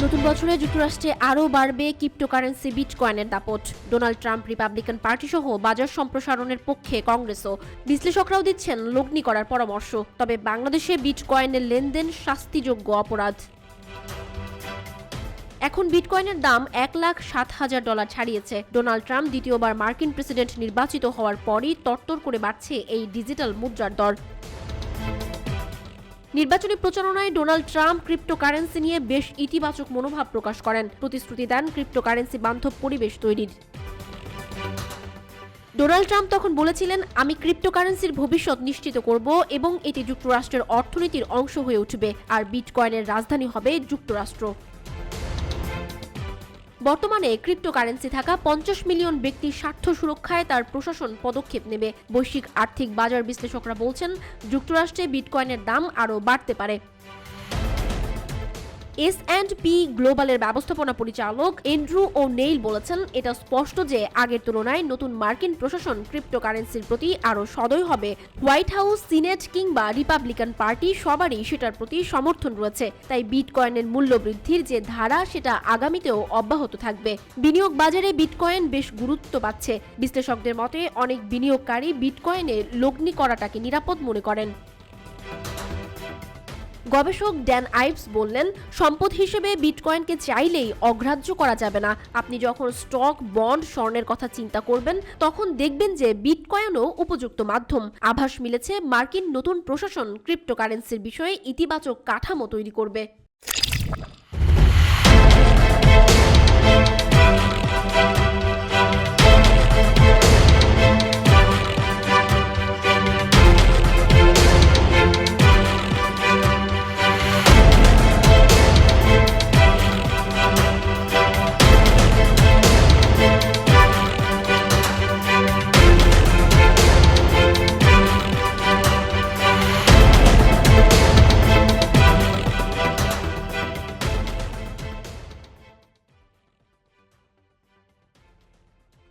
নতুন বছরে যুক্তরাষ্ট্রে আরও বাড়বে ক্রিপ্টোকারেন্সি বিটকয়েনের দাপট। ডোনাল্ড ট্রাম্প রিপাবলিকান পার্টি সহ বাজার সম্প্রসারণের পক্ষে কংগ্রেসও। বিশ্লেষকরাও দিচ্ছেন লগ্নি করার পরামর্শ। তবে বাংলাদেশে বিটকয়েনের লেনদেন শাস্তিযোগ্য অপরাধ। এখন বিটকয়েনের দাম $1,07,000 ছাড়িয়েছে। ডোনাল্ড ট্রাম্প দ্বিতীয়বার মার্কিন প্রেসিডেন্ট নির্বাচিত হওয়ার পরই তরতর করে বাড়ছে এই ডিজিটাল মুদ্রার দর। নির্বাচনী প্রচারণায় ডোনাল্ড ট্রাম্প ক্রিপ্টোকারেন্সি নিয়ে বেশ ইতিবাচক মনোভাব প্রকাশ করেন, প্রতিশ্রুতি দেন ক্রিপ্টোকারেন্সি বান্ধব পরিবেশ তৈরির। ডোনাল্ড ট্রাম্প তখন বলেছিলেন, আমি ক্রিপ্টোকারেন্সির ভবিষ্যৎ নিশ্চিত করব এবং এটি যুক্তরাষ্ট্রের অর্থনীতির অংশ হয়ে উঠবে, আর বিটকয়েনের রাজধানী হবে যুক্তরাষ্ট্র। বর্তমানে ক্রিপ্টোকারেন্সি থাকা 50 মিলিয়ন ব্যক্তির স্বার্থ সুরক্ষায় তার প্রশাসন পদক্ষেপ নেবে। বৈশ্বিক আর্থিক বাজার বিশ্লেষকরা বলছেন, যুক্তরাষ্ট্রে বিটকয়েনের দাম আরও বাড়তে পারে। S&P গ্লোবালের ব্যবস্থাপনা পরিচালক এন্ড্রু ও'নেইল বলেছেন, এটা স্পষ্ট যে আগের তুলনায় নতুন মার্কিন প্রশাসন ক্রিপ্টোকারেন্সির প্রতি আরও সদয় হবে। হোয়াইট হাউস, সিনেট কিংবা রিপাবলিকান পার্টি সবারই সেটার প্রতি সমর্থন রয়েছে। তাই বিটকয়েনের মূল্য বৃদ্ধির যে ধারা, সেটা আগামীতেও অব্যাহত থাকবে। বিনিয়োগ বাজারে বিটকয়েন বেশ গুরুত্ব পাচ্ছে। বিশ্লেষকদের মতে অনেক বিনিয়োগকারী বিটকয়েনে লগ্নি করাটাকে নিরাপদ মনে করেন। গবেষক ড্যান আইভস বললেন, সম্পদ হিসেবে বিটকয়েনকে চাইলেই অগ্রাহ্য করা যাবে না। আপনি যখন স্টক, বন্ড, স্বর্ণের কথা চিন্তা করবেন, তখন দেখবেন যে বিটকয়েনও উপযুক্ত মাধ্যম। আভাস মিলেছে মার্কিন নতুন প্রশাসন ক্রিপ্টোকারেন্সির বিষয়ে ইতিবাচক কাঠামো তৈরি করবে।